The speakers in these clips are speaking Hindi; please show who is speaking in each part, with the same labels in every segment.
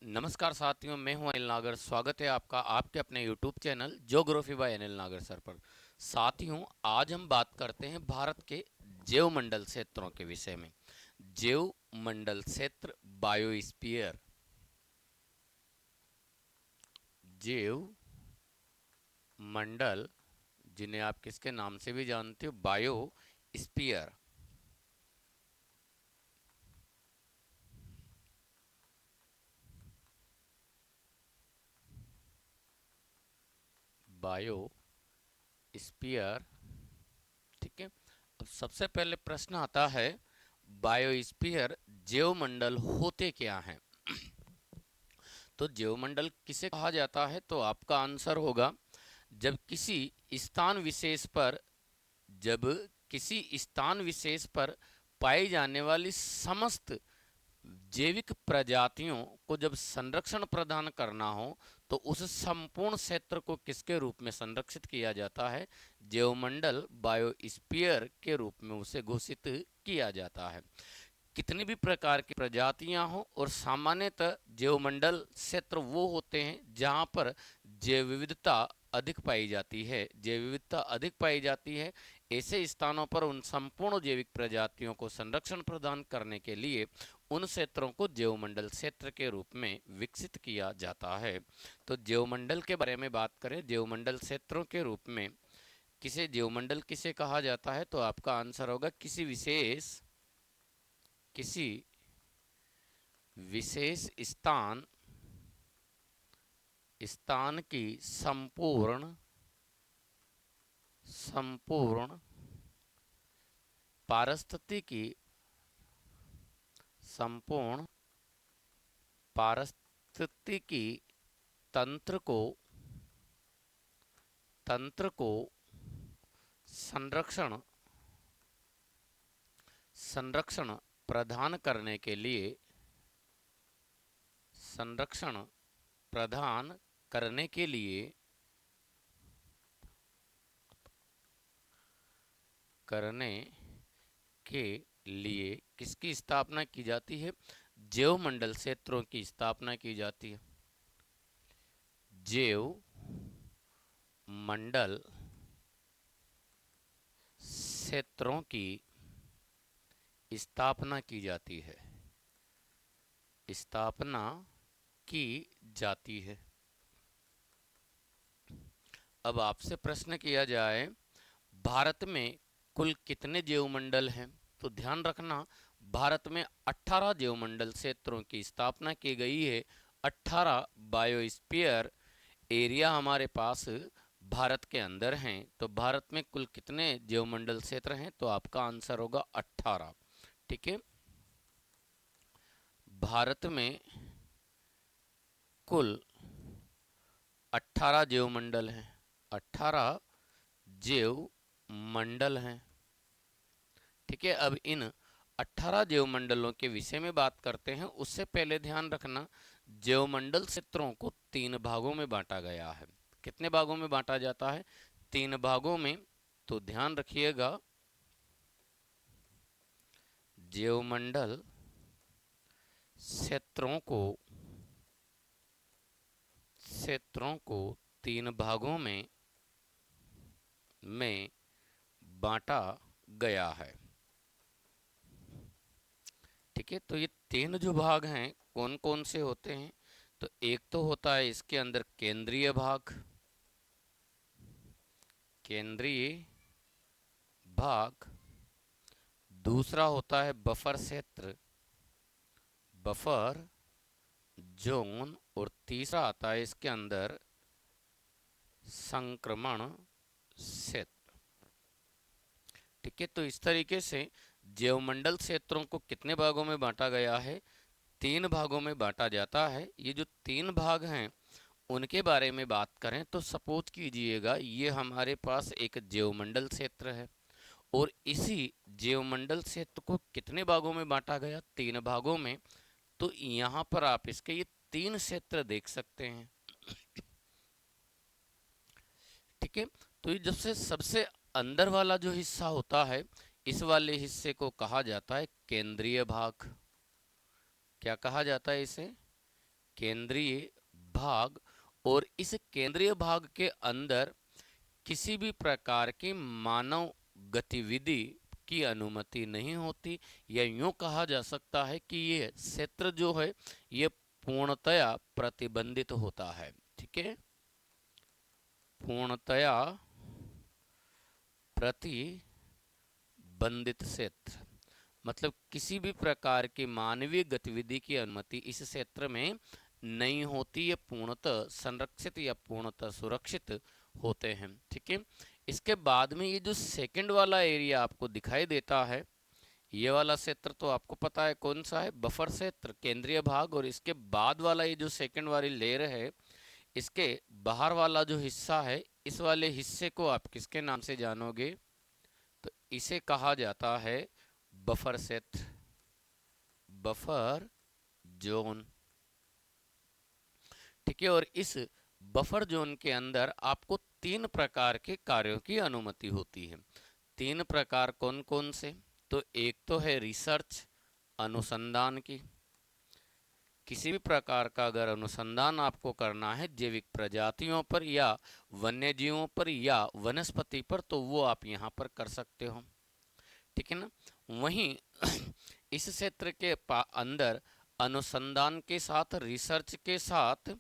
Speaker 1: नमस्कार साथियों, मैं हूं अनिल नागर। स्वागत है आपका आपके अपने YouTube channel geography bye Anil नागर सर पर। साथियों, आज हम बात करते हैं भारत के जैवमंडल क्षेत्रों के विषय में। जैवमंडल क्षेत्र, बायोस्फीयर। जैवमंडल, जिन्हें आप किसके नाम से भी जानते हो, बायोस्फीयर। बायोस्फीयर, ठीक है। अब सबसे पहले प्रश्न आता है, बायोस्फीयर जैवमंडल होते क्या हैं। तो जैवमंडल किसे कहा जाता है, तो आपका आंसर होगा, जब किसी स्थान विशेष पर जब किसी स्थान विशेष पर पाई जाने वाली समस्त जैविक प्रजातियों को जब संरक्षण प्रदान करना हो, तो उस संपूर्ण क्षेत्र को किसके रूप में संरक्षित किया जाता है, जैवमंडल, बायोस्फीयर के रूप में उसे घोषित किया जाता है। कितनी भी प्रकार की प्रजातियां हों, और सामान्यतः जैवमंडल क्षेत्र वो होते हैं जहां पर जैव विविधता अधिक पाई जाती है। जैव विविधता अधिक पाई जाती है, ऐसे स्थानों पर उन संपूर्ण जैविक प्रजातियों को संरक्षण प्रदान करने के लिए उन क्षेत्रों को जैवमंडल क्षेत्र के रूप में विकसित किया जाता है। तो जैवमंडल के बारे में बात करें, जैवमंडल क्षेत्रों के रूप में जैवमंडल किसे कहा जाता है, तो आपका आंसर होगा, किसी विशेष स्थान स्थान की संपूर्ण संपूर्ण पारिस्थितिकी संपूर्ण पारिस्थितिकी तंत्र को तंत्र को संरक्षण संरक्षण प्रदान करने के लिए संरक्षण प्रदान करने के लिए करने के लिए किसकी स्थापना की जाती है, जैवमंडल क्षेत्रों की स्थापना की जाती है। जैव मंडल क्षेत्रों की स्थापना की जाती है स्थापना की जाती है। अब आपसे प्रश्न किया जाए, भारत में कुल कितने जैवमंडल हैं, तो ध्यान रखना, भारत में 18 जैवमंडल क्षेत्रों की स्थापना की गई है। 18 बायोस्फीयर एरिया हमारे पास भारत के अंदर हैं। तो भारत में कुल कितने जैवमंडल क्षेत्र हैं, तो आपका आंसर होगा 18। ठीक है, भारत में कुल 18 जैवमंडल हैं। 18 जैव मंडल हैं। ठीक है, अब इन 18 जैवमंडलों के विषय में बात करते हैं। उससे पहले ध्यान रखना, जैवमंडल क्षेत्रों को 3 भागों में बांटा गया है। कितने भागों में बांटा जाता है, 3 भागों में। तो ध्यान रखिएगा, जैवमंडल क्षेत्रों को 3 भागों में बांटा गया है। ठीक है, तो ये 3 जो भाग हैं, कौन कौन से होते हैं, तो एक तो होता है इसके अंदर केंद्रीय भाग, केंद्रीय भाग। दूसरा होता है बफर क्षेत्र, बफर जोन। और तीसरा आता है इसके अंदर संक्रमण क्षेत्र। ठीक है, तो इस तरीके से जैवमंडल क्षेत्रों को कितने भागों में बांटा गया है, 3 भागों में बांटा जाता है। ये जो 3 भाग हैं, उनके बारे में बात करें तो सपोज कीजिएगा, ये हमारे पास एक जैवमंडल क्षेत्र है, और इसी जैवमंडल क्षेत्र को कितने भागों में बांटा गया, 3 भागों में। तो यहाँ पर आप इसके ये 3 क्षेत्र देख सकते हैं। ठीक है, तो ये जब से सबसे अंदर वाला जो हिस्सा होता है, इस वाले हिस्से को कहा जाता है केंद्रीय भाग। क्या कहा जाता है इसे, केंद्रीय भाग, और इस केंद्रीय भाग के अंदर किसी भी प्रकार की मानव गतिविधि की अनुमति नहीं होती, या यूं कहा जा सकता है कि ये क्षेत्र जो है ये पूर्णतया प्रतिबंधित होता है। ठीक है, पूर्णतया प्रतिबंधित क्षेत्र मतलब किसी भी प्रकार की मानवीय गतिविधि की अनुमति इस क्षेत्र में नहीं होती, ये पूर्णतः संरक्षित या पूर्णतः सुरक्षित होते हैं। ठीक है, इसके बाद में ये जो सेकंड वाला एरिया आपको दिखाई देता है, ये वाला क्षेत्र तो आपको पता है कौन सा है, बफर क्षेत्र, केंद्रीय भाग। और इसके बाद वाला ये जो सेकंड वाली लेयर है, इसके बाहर वाला जो हिस्सा है, इस वाले हिस्से को आप किसके नाम से जानोगे, तो इसे कहा जाता है बफर क्षेत्र, बफर जोन। ठीक है, और इस बफर जोन के अंदर आपको 3 प्रकार के कार्यों की अनुमति होती है। 3 प्रकार कौन कौन से, तो एक तो है रिसर्च, अनुसंधान की। किसी भी प्रकार का अगर अनुसंधान आपको करना है जैविक प्रजातियों पर या वन्य जीवों पर या वनस्पति पर, तो वो आप यहाँ पर कर सकते हो। ठीक है ना, वहीं इस क्षेत्र के अंदर अनुसंधान के साथ, रिसर्च के साथ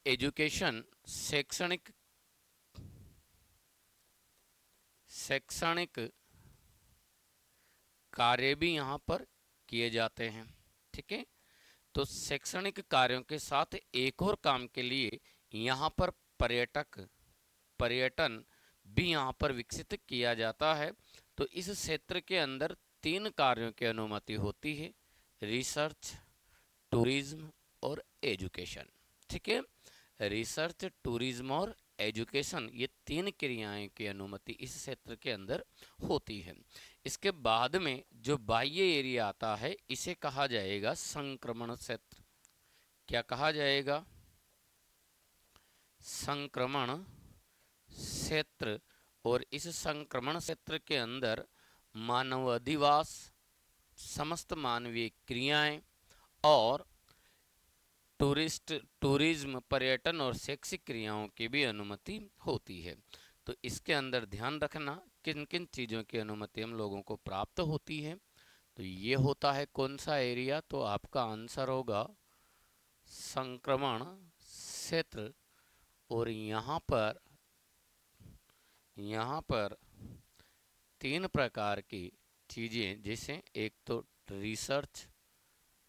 Speaker 1: एजुकेशन, शैक्षणिक कार्य भी यहाँ पर किए जाते हैं। ठीक है, तो शैक्षणिक कार्यों के साथ एक और काम के लिए यहाँ पर पर्यटन भी यहाँ पर विकसित किया जाता है। तो इस क्षेत्र के अंदर 3 कार्यों की अनुमति होती है, रिसर्च, टूरिज्म और एजुकेशन। ठीक है, रिसर्च, टूरिज्म और एजुकेशन, ये 3 क्रियाएं की अनुमति इस क्षेत्र के अंदर होती है। इसके बाद में जो बाह्य एरिया आता है, इसे कहा जाएगा संक्रमण क्षेत्र। क्या कहा जाएगा, संक्रमण क्षेत्र। और इस संक्रमण क्षेत्र के अंदर मानव अधिवास, समस्त मानवीय क्रियाएं और टूरिज्म, पर्यटन और शैक्षिक क्रियाओं की भी अनुमति होती है। तो इसके अंदर ध्यान रखना किन किन चीज़ों की अनुमति हम लोगों को प्राप्त होती है। तो ये होता है कौन सा एरिया, तो आपका आंसर होगा संक्रमण क्षेत्र। और यहाँ पर 3 प्रकार की चीज़ें, जैसे एक तो रिसर्च,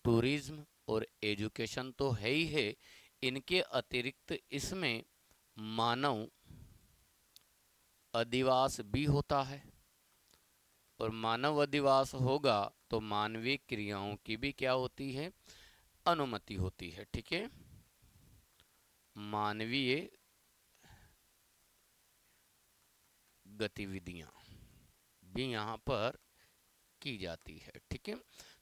Speaker 1: टूरिज्म और एजुकेशन तो है ही है, इनके अतिरिक्त इसमें मानव अधिवास भी होता है। और मानव अधिवास होगा तो मानवीय क्रियाओं की भी क्या होती है, अनुमति होती है। ठीक है, मानवीय गतिविधियां भी यहाँ पर की जाती है। ठीक है,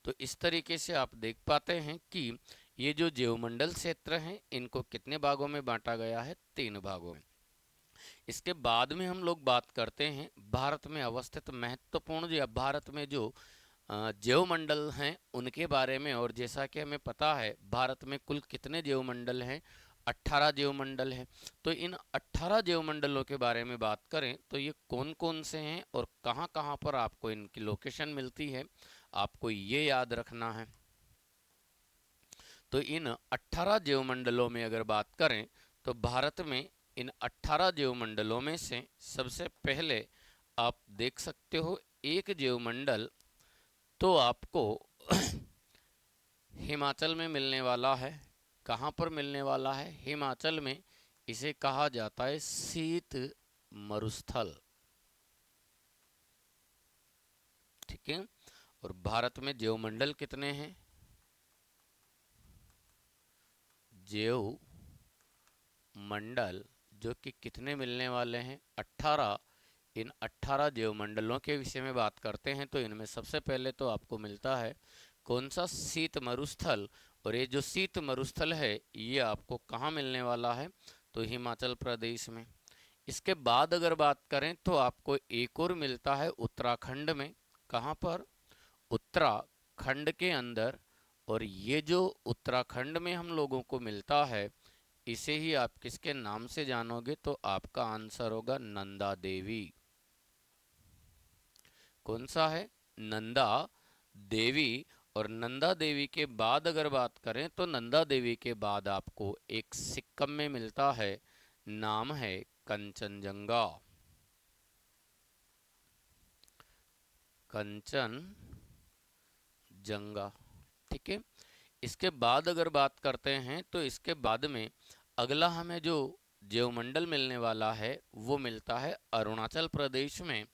Speaker 1: तो इस तरीके से आप देख पाते हैं कि ये जो जैवमंडल क्षेत्र हैं, इनको कितने भागों में बांटा गया है, 3 भागों में। इसके बाद में हम लोग बात करते हैं भारत में अवस्थित महत्वपूर्ण या भारत में जो जैवमंडल हैं उनके बारे में। और जैसा कि हमें पता है भारत में कुल कितने जैवमंडल हैं, 18 जैवमंडल हैं। तो इन 18 जैवमंडलों के बारे में बात करें तो ये कौन कौन से हैं और कहाँ कहाँ पर आपको इनकी लोकेशन मिलती है, आपको ये याद रखना है। तो इन 18 जैवमंडलों में अगर बात करें तो भारत में इन 18 जैवमंडलों में से सबसे पहले आप देख सकते हो एक जैवमंडल तो आपको हिमाचल में मिलने वाला है। कहाँ पर मिलने वाला है, हिमाचल में। इसे कहा जाता है शीत मरुस्थल। ठीक है, और भारत में जैवमंडल कितने हैं, जैवमंडल जो कि कितने मिलने वाले हैं, 18। इन 18 जैवमंडलों के विषय में बात करते हैं तो इनमें सबसे पहले तो आपको मिलता है कौन सा, शीत मरुस्थल। और ये जो शीत मरुस्थल है ये आपको कहाँ मिलने वाला है, तो हिमाचल प्रदेश में। इसके बाद अगर बात करें तो आपको एक और मिलता है उत्तराखंड में। कहाँ पर, उत्तराखंड के अंदर, और ये जो उत्तराखंड में हम लोगों को मिलता है, इसे ही आप किसके नाम से जानोगे? तो आपका आंसर होगा नंदा देवी। कौन सा है? नंदा देवी। और नंदा देवी के बाद अगर बात करें तो नंदा देवी के बाद आपको एक सिक्किम में मिलता है, नाम है कंचनजंगा। कंचनजंगा, ठीक है। इसके बाद अगर बात करते हैं तो इसके बाद में अगला हमें जो ज्योमंडल मिलने वाला है वो मिलता है अरुणाचल प्रदेश में।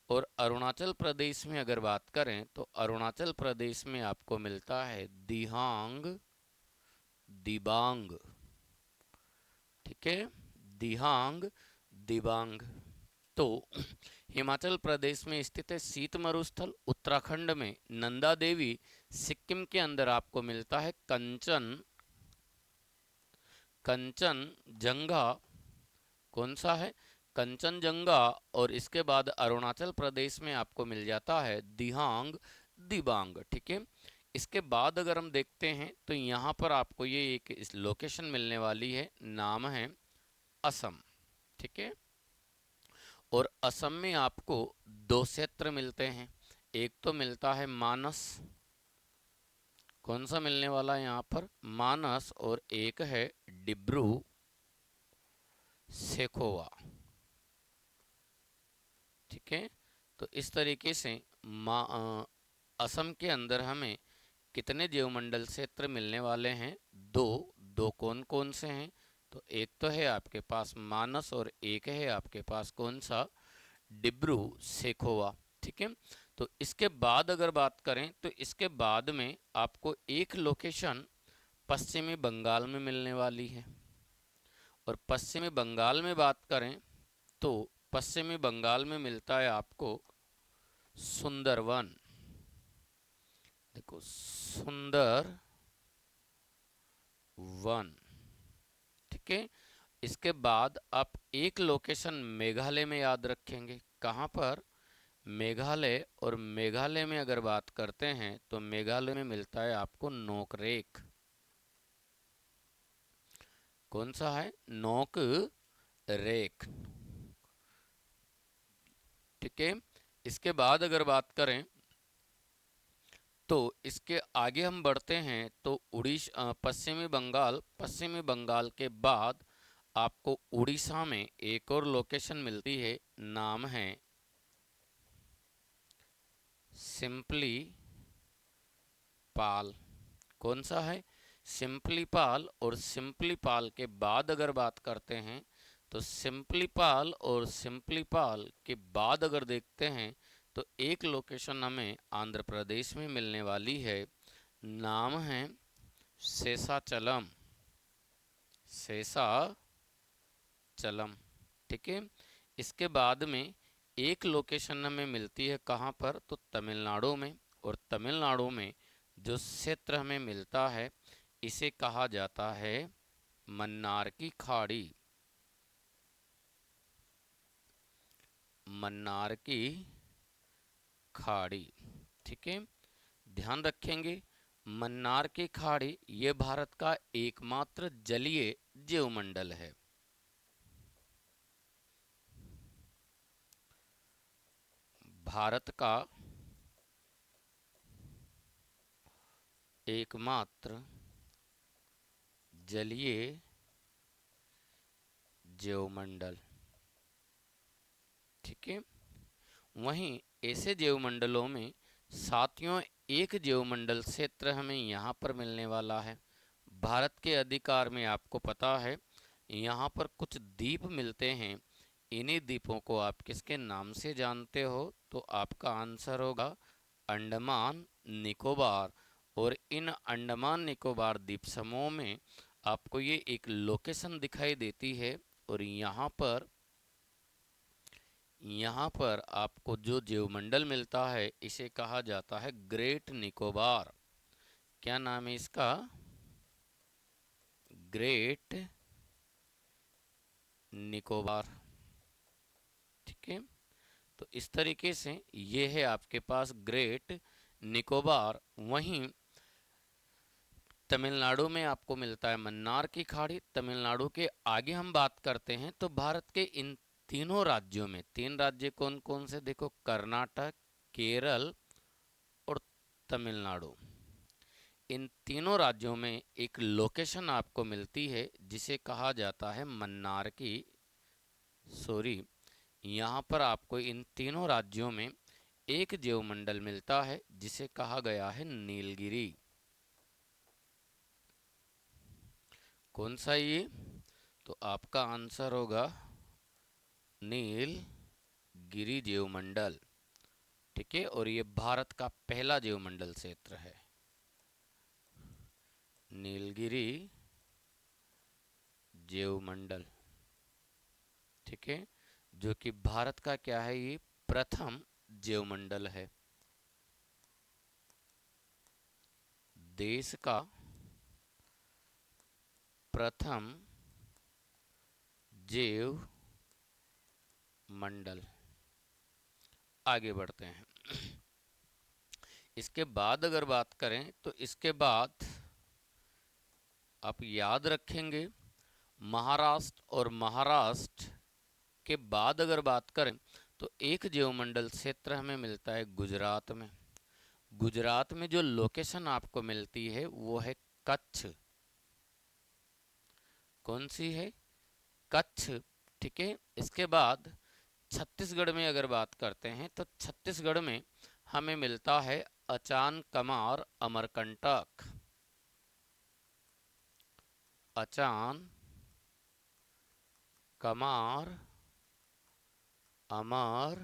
Speaker 1: और अरुणाचल प्रदेश में अगर बात करें तो अरुणाचल प्रदेश में आपको मिलता है दिहांग दिबांग, ठीक है, दिहांग दिबांग। तो हिमाचल प्रदेश में स्थित है शीत मरुस्थल, उत्तराखंड में नंदा देवी, सिक्किम के अंदर आपको मिलता है कंचनजंगा। कौन सा है? कंचनजंगा। और इसके बाद अरुणाचल प्रदेश में आपको मिल जाता है दिहांग दिबांग, ठीक है। इसके बाद अगर हम देखते हैं तो यहाँ पर आपको ये एक इस लोकेशन मिलने वाली है, नाम है असम, ठीक है। और असम में आपको दो क्षेत्र मिलते हैं, एक तो मिलता है मानस। कौन सा मिलने वाला है यहाँ पर? मानस। और एक है डिब्रू सेखोवा, ठीक है। तो इस तरीके से असम के अंदर हमें कितने ज्योमंडल क्षेत्र मिलने वाले हैं? दो। दो कौन कौन से हैं? तो एक तो है आपके पास मानस और एक है आपके पास कौन सा? डिब्रू सेखोवा, ठीक है। तो इसके बाद अगर बात करें तो इसके बाद में आपको एक लोकेशन पश्चिमी बंगाल में मिलने वाली है। और पश्चिमी बंगाल में बात करें तो पश्चिमी बंगाल में मिलता है आपको सुंदरवन। देखो सुंदर वन, ठीक है। इसके बाद आप एक लोकेशन मेघालय में याद रखेंगे। कहाँ पर? मेघालय। और मेघालय में अगर बात करते हैं तो मेघालय में मिलता है आपको नोकरेक। कौन सा है? नोक रेक, ठीक है। इसके बाद अगर बात करें तो इसके आगे हम बढ़ते हैं तो पश्चिमी बंगाल के बाद आपको उड़ीसा में एक और लोकेशन मिलती है, नाम है सिंपली पाल। कौन सा है? सिंपली पाल। और सिंपली पाल के बाद अगर बात करते हैं तो सिंपली पाल और सिंपली पाल के बाद अगर देखते हैं तो एक लोकेशन हमें आंध्र प्रदेश में मिलने वाली है, नाम है शेषाचलम। शेषाचलम, ठीक है। इसके बाद में एक लोकेशन हमें मिलती है कहाँ पर? तो तमिलनाडु में। और तमिलनाडु में जो क्षेत्र हमें मिलता है इसे कहा जाता है मन्नार की खाड़ी। मन्नार की खाड़ी, ठीक है। ध्यान रखेंगे मन्नार की खाड़ी ये भारत का एकमात्र जलीय ज्योमंडल है। भारत का एकमात्र जलीय ज्योमंडल, ठीक है। वहीं ऐसे ज्योमंडलों में साथियों एक ज्योमंडल क्षेत्र हमें यहाँ पर मिलने वाला है। भारत के अधिकार में आपको पता है यहाँ पर कुछ द्वीप मिलते हैं, इन्हीं द्वीपों को आप किसके नाम से जानते हो? तो आपका आंसर होगा अंडमान निकोबार। और इन अंडमान निकोबार द्वीप समूह में आपको ये एक लोकेशन दिखाई देती है। और यहाँ पर आपको जो ज्योमंडल मिलता है इसे कहा जाता है ग्रेट निकोबार। क्या नाम है इसका? ग्रेट निकोबार, ठीक है। तो इस तरीके से ये है आपके पास ग्रेट निकोबार। वहीं तमिलनाडु में आपको मिलता है मन्नार की खाड़ी। तमिलनाडु के आगे हम बात करते हैं तो भारत के इन तीनों राज्यों में, तीन राज्य कौन कौन से, देखो, कर्नाटक, केरल और तमिलनाडु। इन तीनों राज्यों में एक लोकेशन आपको मिलती है जिसे कहा जाता है मन्नार की, सॉरी, यहाँ पर आपको इन तीनों राज्यों में एक ज्योमंडल मिलता है जिसे कहा गया है नीलगिरी। कौन सा ये? तो आपका आंसर होगा नीलगिरी ज्योमंडल। ठीक है, और ये भारत का पहला ज्योमंडल क्षेत्र है, नीलगिरी ज्योमंडल। ठीक है, जो कि भारत का क्या है, ये प्रथम ज्योमंडल है, देश का प्रथम ज्योमंडल। आगे बढ़ते हैं। इसके बाद अगर बात करें तो इसके बाद आप याद रखेंगे महाराष्ट्र, और महाराष्ट्र के बाद अगर बात करें तो एक ज्योमंडल क्षेत्र हमें मिलता है गुजरात में। गुजरात में जो लोकेशन आपको मिलती है वो है कच्छ। कौन सी है? कच्छ। ठीक है, इसके बाद छत्तीसगढ़ में अगर बात करते हैं तो छत्तीसगढ़ में हमें मिलता है अचान कमार अमरकंटक। अचान कमार अमर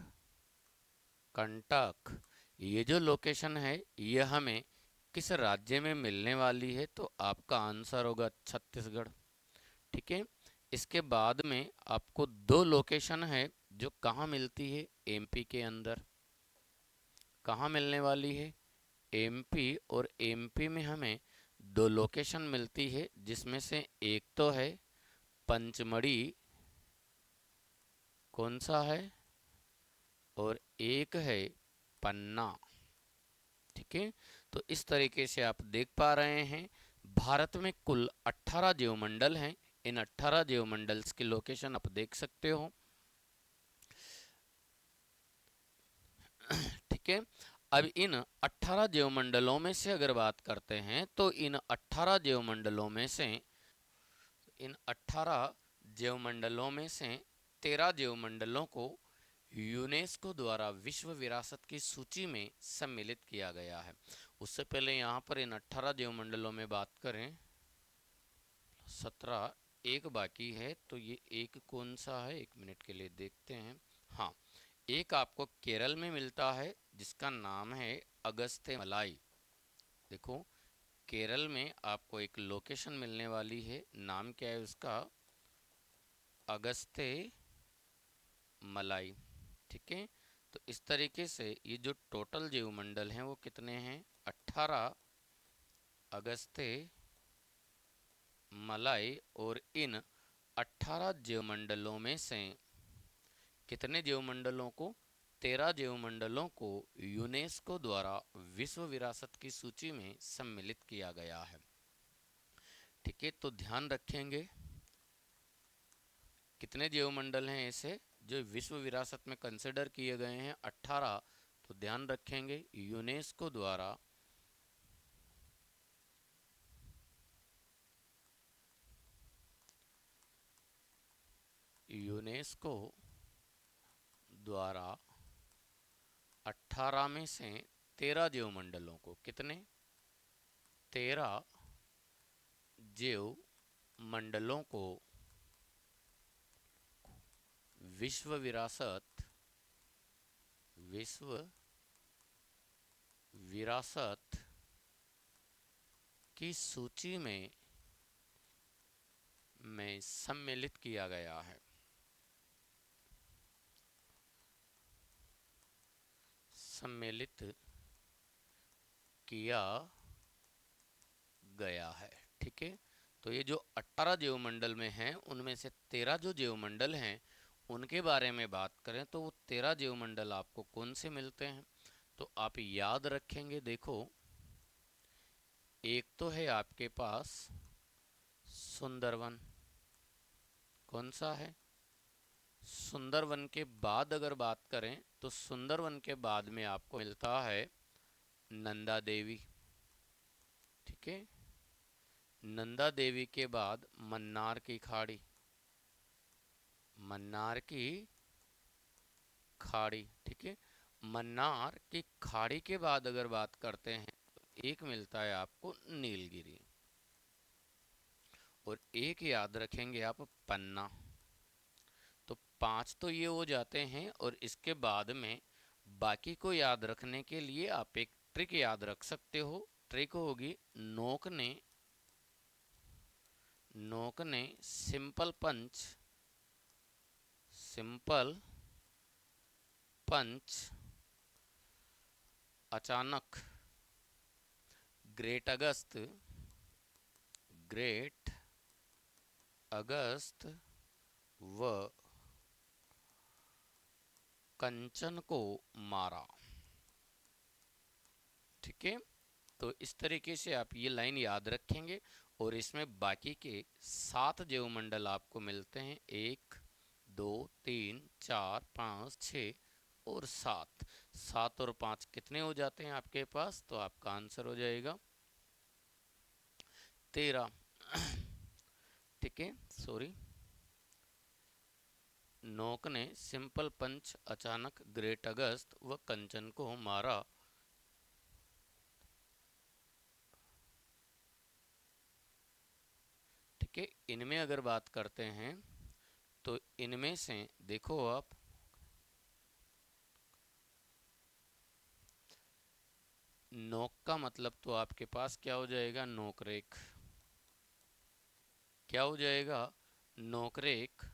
Speaker 1: कंटक, ये जो लोकेशन है ये हमें किस राज्य में मिलने वाली है? तो आपका आंसर होगा छत्तीसगढ़। ठीक है, इसके बाद में आपको दो लोकेशन है जो कहाँ मिलती है, एमपी के अंदर। कहाँ मिलने वाली है? एमपी। और एमपी में हमें दो लोकेशन मिलती है जिसमें से एक तो है पंचमढ़ी, कौन सा है, और एक है पन्ना। ठीक है, तो इस तरीके से आप देख पा रहे हैं भारत में कुल 18 ज्योमंडल हैं। इन 18 ज्योमंडल्स की लोकेशन आप देख सकते हो। ठीक है, अब इन 18 ज्योमंडलों में से अगर बात करते हैं तो इन 18 ज्योमंडलों में से, इन 18 ज्योमंडलों में से 13 ज्योमंडलों को यूनेस्को द्वारा विश्व विरासत की सूची में सम्मिलित किया गया है। उससे पहले यहाँ पर इन 18 ज्योमंडलों में बात करें, 17 एक बाकी है, तो ये एक कौन सा है, एक मिनट के लिए देखते हैं। हाँ, एक आपको केरल में मिलता है जिसका नाम है अगस्त्य मलाई। देखो, केरल में आपको एक लोकेशन मिलने वाली है, नाम क्या है उसका, अगस्त्य मलाई। ठीक है, तो इस तरीके से ये जो टोटल ज्योमंडल हैं वो कितने हैं, 18 अगस्त्य मलाई। और इन 18 ज्योमंडलों में से कितने ज्योमंडलों को, 13 ज्योमंडलों को यूनेस्को द्वारा विश्व विरासत की सूची में सम्मिलित किया गया है। ठीक है, तो ध्यान रखेंगे कितने ज्योमंडल हैं ऐसे जो विश्व विरासत में कंसिडर किए गए हैं, 18। तो ध्यान रखेंगे यूनेस्को द्वारा यूनेस्को द्वारा 18 में से 13 ज्योमंडलों को, कितने, 13 ज्योमंडलों को विश्व विरासत की सूची में सम्मिलित किया गया है। सम्मिलित किया गया है। ठीक है, तो ये जो 18 ज्योमंडल में हैं उनमें से 13 जो ज्योमंडल हैं उनके बारे में बात करें तो वो 13 ज्योमंडल आपको कौन से मिलते हैं? तो आप याद रखेंगे, देखो, एक तो है आपके पास सुंदरवन। कौन सा है? सुंदरवन के बाद अगर बात करें तो सुंदरवन के बाद में आपको मिलता है नंदा देवी। ठीक है, नंदा देवी के बाद मन्नार की खाड़ी। मन्नार की खाड़ी, ठीक है। मन्नार की खाड़ी के बाद अगर बात करते हैं तो एक मिलता है आपको नीलगिरी, और एक याद रखेंगे आप पन्ना। तो 5 तो ये हो जाते हैं, और इसके बाद में बाकी को याद रखने के लिए आप एक ट्रिक याद रख सकते हो। ट्रिक होगी नोक ने, नोक ने सिंपल पंच, सिंपल पंच, अचानक, ग्रेट अगस्त, ग्रेट अगस्त व कंचन को मारा। ठीक है, तो इस तरीके से आप ये लाइन याद रखेंगे, और इसमें बाकी के 7 जीवमंडल आपको मिलते हैं। 1 2 3 4 5 6 और 7। 7 और 5 कितने हो जाते हैं आपके पास? तो आपका आंसर हो जाएगा 13। ठीक है, सॉरी। नोक ने सिंपल पंच, अचानक, ग्रेट अगस्त व कंचन को मारा। ठीक है, इनमें अगर बात करते हैं तो इनमें से देखो आप, नोक का मतलब तो आपके पास क्या हो जाएगा? नोकरेख। क्या हो जाएगा? नोकरेख।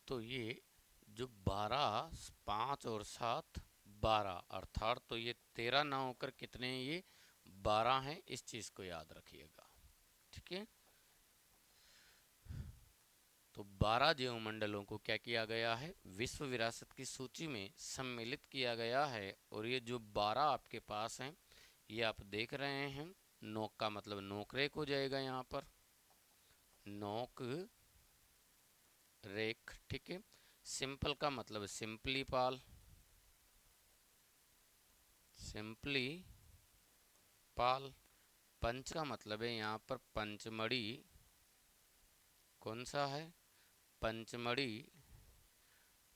Speaker 1: तो ये जो 12, 5 और 7, 12, अर्थात तो ये 13 ना होकर कितने हैं? ये 12 हैं। इस चीज को याद रखिएगा। ठीक है, तो 12 जीवमंडलों को क्या किया गया है? विश्व विरासत की सूची में सम्मिलित किया गया है। और ये जो 12 आपके पास हैं, ये आप देख रहे हैं। नोक का मतलब नोकरेक हो जाएगा यहाँ पर, नोक रेख। ठीक है, सिंपल का मतलब सिंपली पाल, सिंपली पाल। पंच का मतलब है यहाँ पर पंचमढ़ी। कौन सा है? पंचमढ़ी।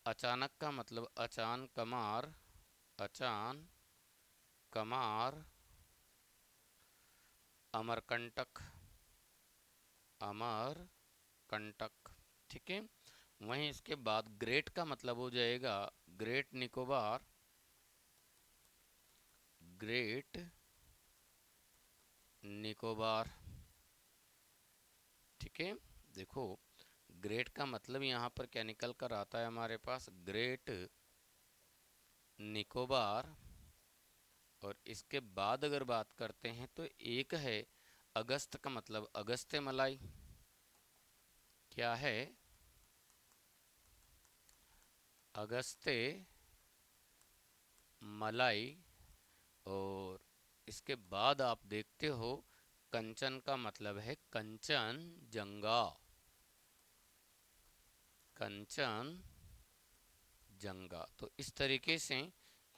Speaker 1: अचानक का मतलब अचान कमार, अचान कमार। अमरकंटक, अमरकंटक। ठीक है, वहीं इसके बाद ग्रेट का मतलब हो जाएगा ग्रेट निकोबार, ग्रेट निकोबार। ठीक है, देखो ग्रेट का मतलब यहाँ पर क्या निकल कर आता है हमारे पास? ग्रेट निकोबार। और इसके बाद अगर बात करते हैं तो एक है अगस्त का मतलब अगस्त्य मलाई। क्या है? अगस्त्य मलाई। और इसके बाद आप देखते हो कंचन का मतलब है कंचन जंगा, कंचन जंगा। तो इस तरीके से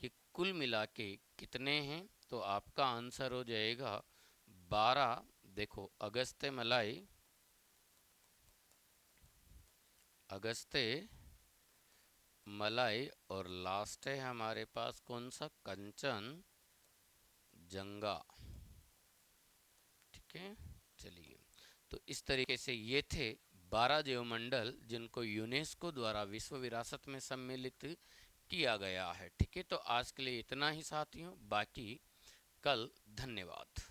Speaker 1: ये कुल मिला के कितने हैं? तो आपका आंसर हो जाएगा 12। देखो अगस्त्य मलाई, अगस्त्य मलाई, और लास्ट है हमारे पास कौन सा? कंचन जंगा। ठीक है, चलिए, तो इस तरीके से ये थे 12 जीवमंडल जिनको यूनेस्को द्वारा विश्व विरासत में सम्मिलित किया गया है। ठीक है, तो आज के लिए इतना ही साथियों, बाकी कल। धन्यवाद।